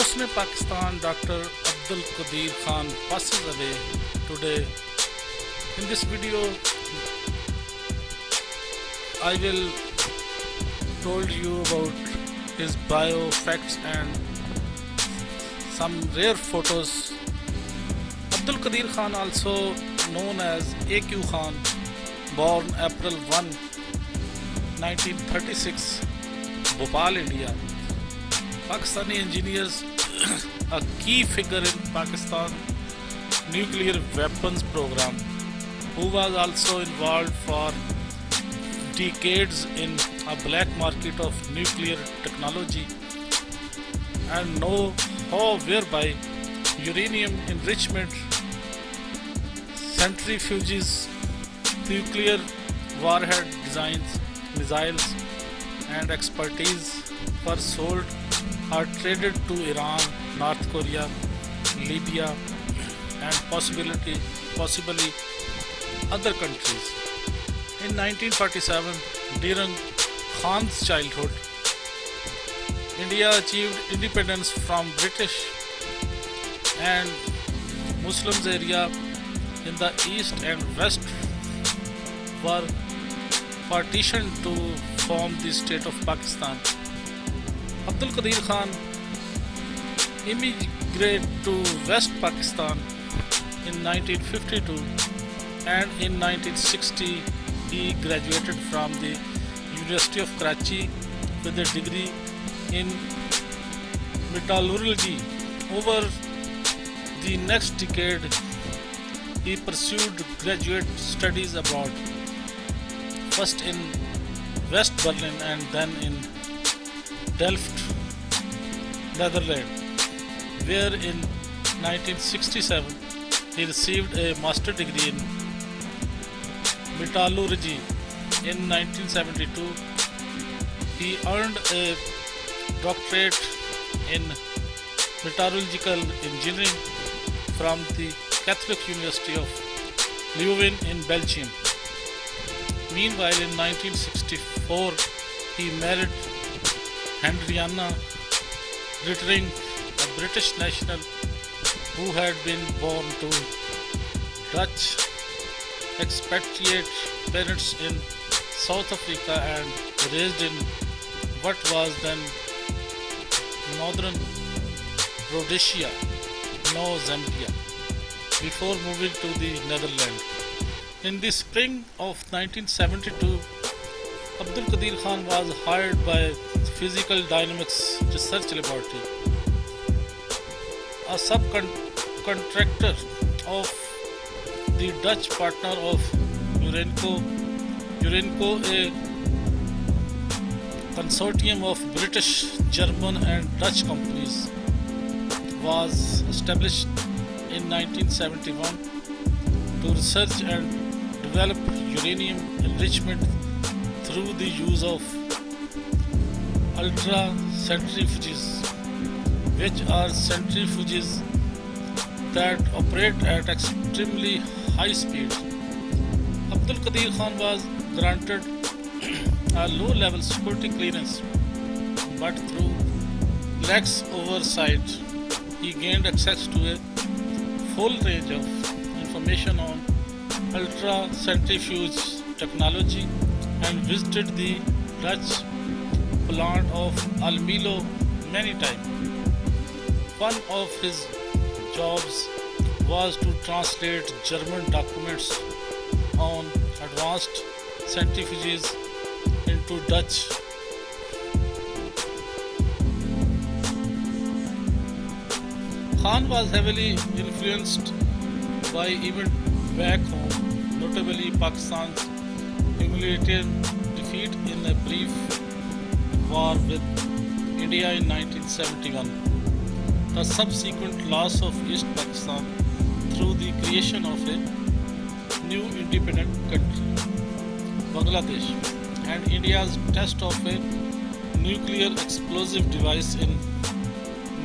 Mohsin-e-Pakistan Dr. Abdul Qadeer Khan passes away today. In this video, I will told you about his bio, facts and some rare photos. Abdul Qadeer Khan, also known as AQ Khan, born April 1, 1936, Bhopal, India. Pakistani engineers, a key figure in Pakistan nuclear weapons program, who was also involved for decades in a black market of nuclear technology, and know how whereby uranium enrichment, centrifuges, nuclear warhead designs, missiles and expertise were sold or traded to Iran, North Korea, Libya and possibly other countries. In 1947, during Khan's childhood, India achieved independence from British, and Muslims area in the east and west were partitioned to form the state of Pakistan. Abdul Qadeer Khan immigrated to West Pakistan in 1952, and in 1960 he graduated from the University of Karachi with a degree in metallurgy. Over the next decade, he pursued graduate studies abroad, first in West Berlin and then in Delft, Netherlands, where in 1967 he received a master's degree in metallurgy. In 1972, he earned a doctorate in metallurgical engineering from the Catholic University of Leuven in Belgium. Meanwhile, in 1964, he married Hendriana Rittering, a British national who had been born to Dutch expatriate parents in South Africa and raised in what was then Northern Rhodesia, now Zambia, before moving to the Netherlands. In the spring of 1972, Abdul Qadeer Khan was hired by Physical Dynamics Research Laboratory, a subcontractor of the Dutch partner of Urenco, a consortium of British, German and Dutch companies, was established in 1971 to research and develop uranium enrichment through the use of ultra centrifuges, which are centrifuges that operate at extremely high speed. Abdul Qadeer Khan was granted a low-level security clearance, but through lax oversight, he gained access to a full range of information on ultra centrifuge technology and visited the Dutch plant of Almelo many times. One of his jobs was to translate German documents on advanced centrifuges into Dutch. Khan was heavily influenced by events back home, notably Pakistan's humiliating defeat in a brief war with India in 1971, the subsequent loss of East Pakistan through the creation of a new independent country, Bangladesh, and India's test of a nuclear explosive device in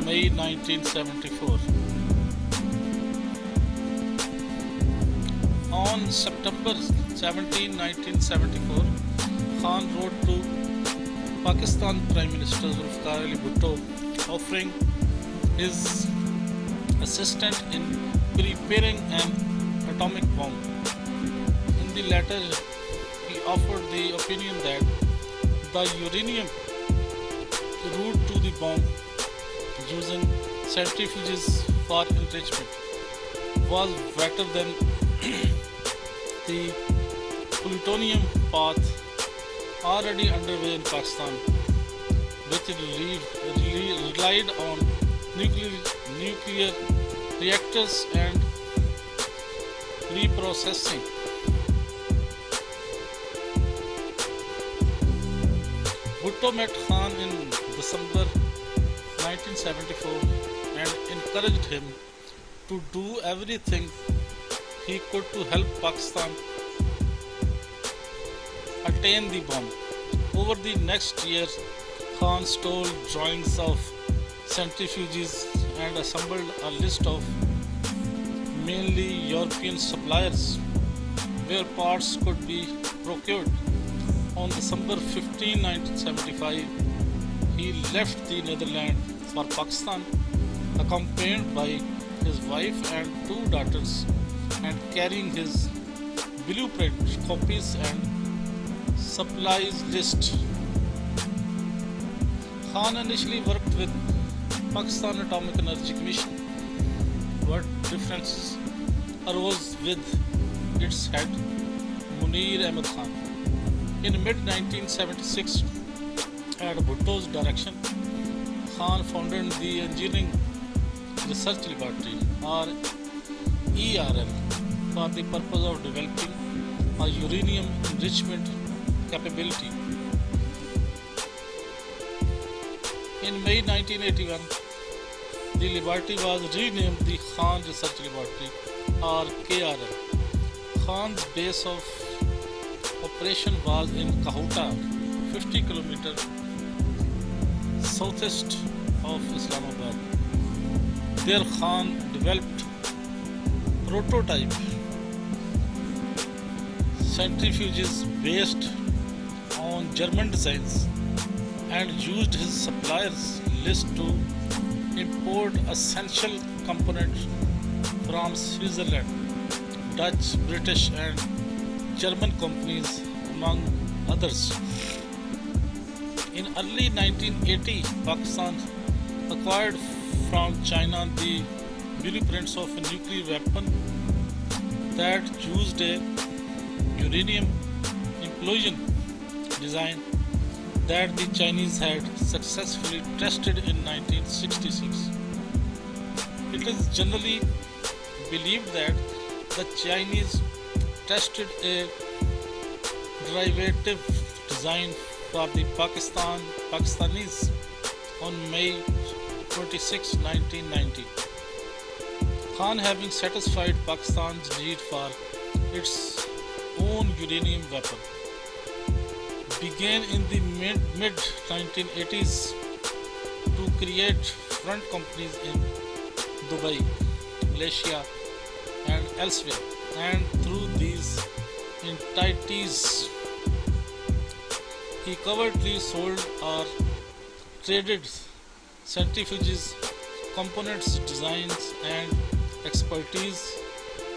May 1974. On September 17, 1974, Khan wrote to Pakistan Prime Minister Zulfikar Ali Bhutto offering his assistant in preparing an atomic bomb. In the latter, he offered the opinion that the uranium route to the bomb using centrifuges for enrichment was better than the plutonium path already underway in Pakistan, which relied on nuclear reactors and reprocessing. Bhutto met Khan in December 1974 and encouraged him to do everything he could to help Pakistan attain the bomb. Over the next year, Khan stole drawings of centrifuges and assembled a list of mainly European suppliers where parts could be procured. On December 15, 1975, he left the Netherlands for Pakistan, accompanied by his wife and two daughters, and carrying his blueprint copies and supplies list. Khan initially worked with Pakistan Atomic Energy Commission, but differences arose with its head, Munir Ahmed Khan. In mid-1976, at Bhutto's direction, Khan founded the Engineering Research Laboratory, or ERL, for the purpose of developing a uranium enrichment capability. In May 1981, the laboratory was renamed the Khan Research Laboratory, or KRL. Khan's base of operation was in Kahuta, 50 km southeast of Islamabad. There Khan developed prototype centrifuges based on German designs and used his suppliers list to import essential components from Switzerland, Dutch, British and German companies among others. In early 1980, Pakistan acquired from China the blueprints of a nuclear weapon that used a uranium implosion design that the Chinese had successfully tested in 1966. It is generally believed that the Chinese tested a derivative design for the Pakistanis on May 26, 1990. Khan, having satisfied Pakistan's need for its own uranium weapon, began in the mid-1980s to create front companies in Dubai, Malaysia and elsewhere, and through these entities he covertly sold or traded centrifuges, components, designs and expertise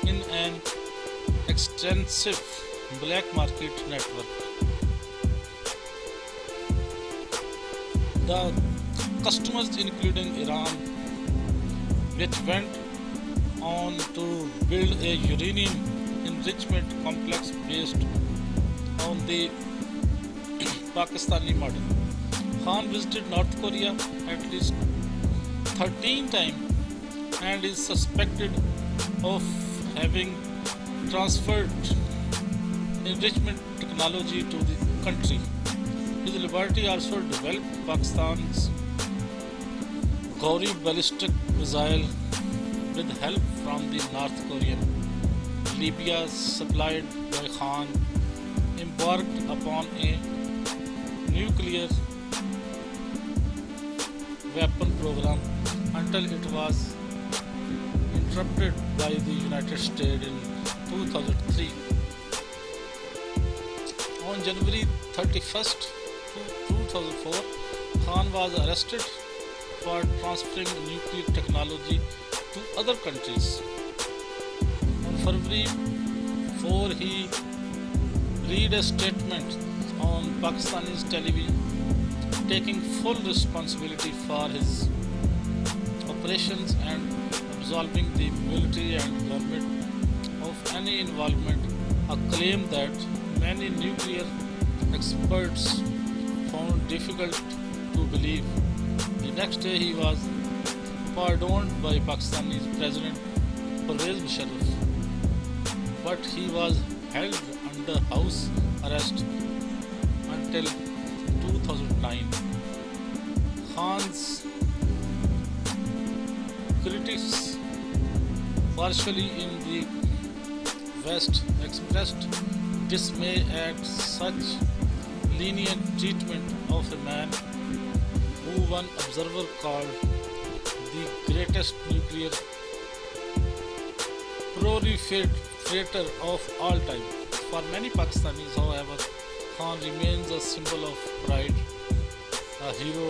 in an extensive black market network. The customers including Iran, which went on to build a uranium enrichment complex based on the Pakistani model. Khan visited North Korea at least 13 times and is suspected of having transferred enrichment technology to the country. His laboratory also developed Pakistan's Gauri ballistic missile with help from the North Korean. Libya, supplied by Khan, embarked upon a nuclear weapon program until it was interrupted by the United States in 2003. On January 31st, 2004, Khan was arrested for transferring nuclear technology to other countries. On February 4, he read a statement on Pakistani television taking full responsibility for his operations and absolving the military and government of any involvement, a claim that many nuclear experts found difficult to believe. The next day he was pardoned by Pakistani President Pervez Musharraf, but he was held under house arrest until 2009. Khan's critics, partially in the West, expressed dismay at such lenient treatment of a man who one observer called the greatest nuclear proliferator of all time. For many Pakistanis, however, Khan remains a symbol of pride, a hero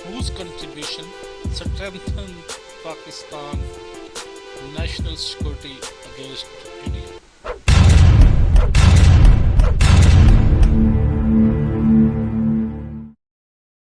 whose contribution strengthened Pakistan's national security against India.